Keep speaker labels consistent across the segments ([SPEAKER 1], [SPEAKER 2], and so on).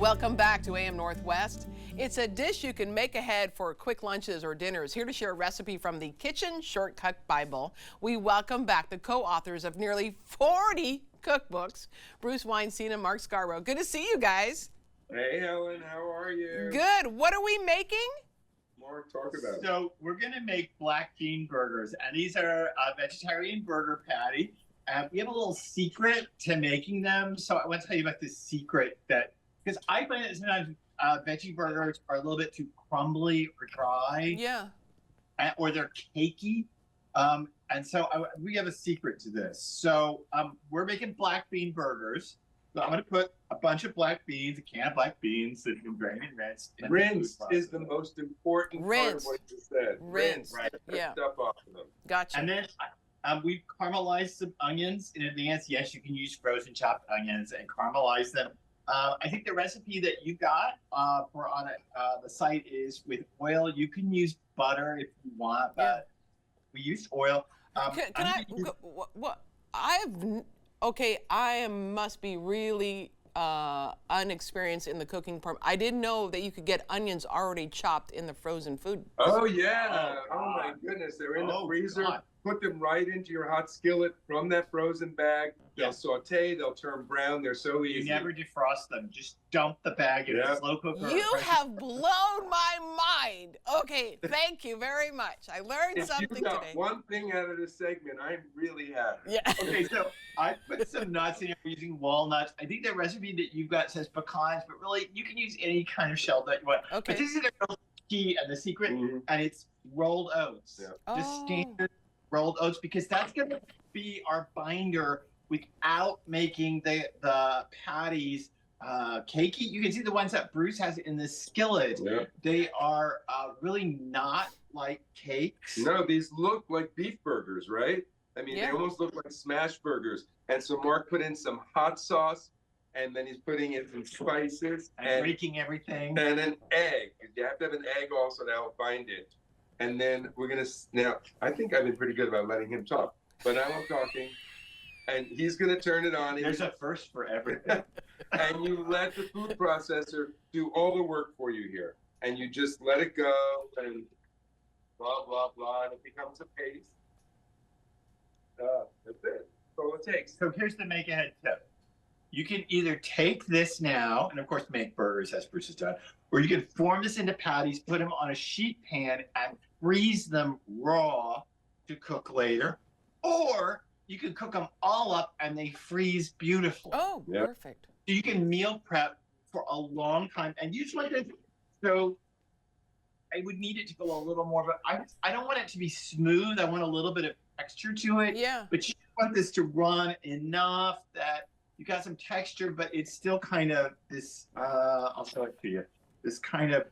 [SPEAKER 1] Welcome back to AM Northwest. It's a dish you can make ahead for quick lunches or dinners. Here to share a recipe from the Kitchen Shortcut Bible, we welcome back the co-authors of nearly 40 cookbooks, Bruce Weinstein and Mark Scarbrough. Good to see you guys.
[SPEAKER 2] Hey, Helen, how are you?
[SPEAKER 1] Good. What are we making?
[SPEAKER 2] Mark, talk about it.
[SPEAKER 3] So we're going to make black bean burgers, and these are a vegetarian burger patty. We have a little secret to making them, so I want to tell you about this secret that, because I find that sometimes veggie burgers are a little bit too crumbly or dry.
[SPEAKER 1] Yeah.
[SPEAKER 3] Or they're cakey. And so we have a secret to this. So we're making black bean burgers. So I'm going to put a bunch of black beans, a can of black beans that you can drain and rinse.
[SPEAKER 2] Rinse is the most important part of what you said.
[SPEAKER 1] Rinse.
[SPEAKER 3] Right.
[SPEAKER 1] Yeah.
[SPEAKER 2] Stuff off of them.
[SPEAKER 1] Gotcha.
[SPEAKER 3] And then we've caramelized some onions in advance. Yes, you can use frozen chopped onions and caramelize them. I think the recipe that you got for on the site is with oil. You can use butter if you want, but we used oil.
[SPEAKER 1] I must be really unexperienced in the cooking part. I didn't know that you could get onions already chopped in the frozen food.
[SPEAKER 2] Oh, yeah. Oh my goodness. They're in the freezer.
[SPEAKER 3] God.
[SPEAKER 2] Put them right into your hot skillet from that frozen bag. They'll saute. They'll turn brown. They're so easy.
[SPEAKER 3] You never defrost them. Just dump the bag in a slow cooker.
[SPEAKER 1] You have blown my mind. Okay, thank you very much. I learned something
[SPEAKER 2] today. If you got
[SPEAKER 1] today.
[SPEAKER 2] one thing out of this segment, I'm really happy.
[SPEAKER 1] Yeah.
[SPEAKER 3] Okay, so I put some nuts in here. We're using walnuts. I think the recipe that you've got says pecans, but really you can use any kind of shell that you want.
[SPEAKER 1] Okay.
[SPEAKER 3] But this is the real key and the secret, and it's rolled oats.
[SPEAKER 2] Yeah.
[SPEAKER 3] Just standard rolled oats, because that's going to be our binder without making the patties cakey. You can see the ones that Bruce has in the skillet.
[SPEAKER 2] Yeah.
[SPEAKER 3] They are really not like cakes.
[SPEAKER 2] No, these look like beef burgers, right? I mean, they almost look like smash burgers. And so Mark put in some hot sauce, and then he's putting in some spices.
[SPEAKER 3] And breaking everything.
[SPEAKER 2] And an egg. You have to have an egg also to help bind it. And then we're going to, now, I think I've been pretty good about letting him talk. But now I'm talking. And he's going to turn it on.
[SPEAKER 3] There's a first for everything.
[SPEAKER 2] And you let the food processor do all the work for you here. And you just let it go and blah, blah, blah. And it becomes a paste. That's it. That's all it takes.
[SPEAKER 3] So here's the make ahead tip. You can either take this now, and of course make burgers as Bruce has done, or you can form this into patties, put them on a sheet pan, and freeze them raw to cook later. Or you can cook them all up and they freeze beautifully.
[SPEAKER 1] Oh, perfect.
[SPEAKER 3] So you can meal prep for a long time. And usually, so I would need it to go a little more, but I don't want it to be smooth. I want a little bit of texture to it.
[SPEAKER 1] Yeah.
[SPEAKER 3] But you want this to run enough that you got some texture, but it's still kind of this, I'll show it to you, this kind of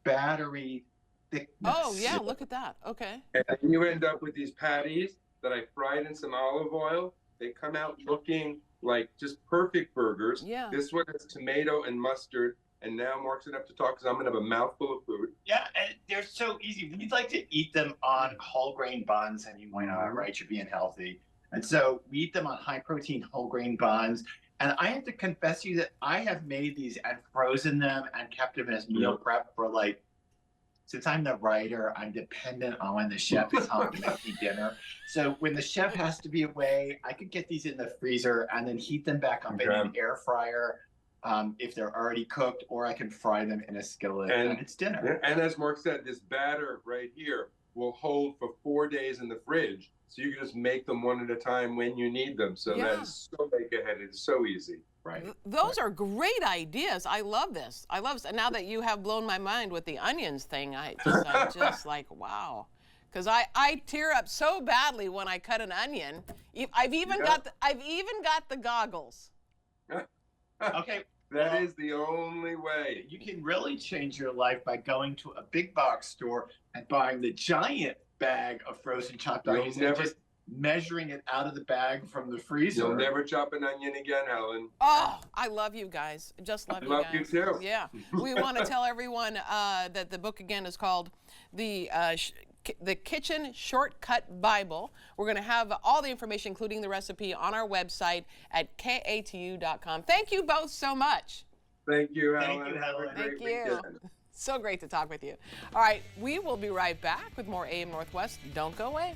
[SPEAKER 3] battery thickness.
[SPEAKER 1] Oh, yeah, look at that. Okay.
[SPEAKER 2] And you end up with these patties that I fried in some olive oil. They come out looking like just perfect burgers.
[SPEAKER 1] Yeah.
[SPEAKER 2] This one has tomato and mustard. And now Mark's enough to talk because I'm going to have a mouthful of food.
[SPEAKER 3] Yeah, and they're so easy. We'd like to eat them on whole grain buns, and why not, right? You're being healthy. And so we eat them on high protein whole grain buns. And I have to confess to you that I have made these and frozen them and kept them as meal prep for since I'm the writer, I'm dependent on when the chef is home to make me dinner. So when the chef has to be away, I could get these in the freezer and then heat them back up in an air fryer if they're already cooked, or I can fry them in a skillet and it's dinner.
[SPEAKER 2] And as Mark said, this batter right here will hold for 4 days in the fridge. So you can just make them one at a time when you need them. So that is so make ahead. It's so easy.
[SPEAKER 3] Right.
[SPEAKER 1] Those are great ideas. I love this. I love this. And now that you have blown my mind with the onions thing, I'm just like, wow. Because I tear up so badly when I cut an onion. I've even got the goggles.
[SPEAKER 3] Okay.
[SPEAKER 2] That is the only way.
[SPEAKER 3] You can really change your life by going to a big box store and buying the giant bag of frozen chopped onions and just measuring it out of the bag from the freezer.
[SPEAKER 2] You'll never chop an onion again, Helen.
[SPEAKER 1] Oh, I love you guys. Just love you guys.
[SPEAKER 2] I love you too.
[SPEAKER 1] Yeah. We want to tell everyone that the book again is called the Kitchen Shortcut Bible. We're going to have all the information, including the recipe, on our website at katu.com. Thank you both so much.
[SPEAKER 2] Thank you,
[SPEAKER 3] Thank
[SPEAKER 2] Helen.
[SPEAKER 3] you,
[SPEAKER 2] Have a
[SPEAKER 3] Helen.
[SPEAKER 2] great
[SPEAKER 1] Thank you.
[SPEAKER 2] weekend.
[SPEAKER 1] So great to talk with you. All right, we will be right back with more AM Northwest. Don't go away.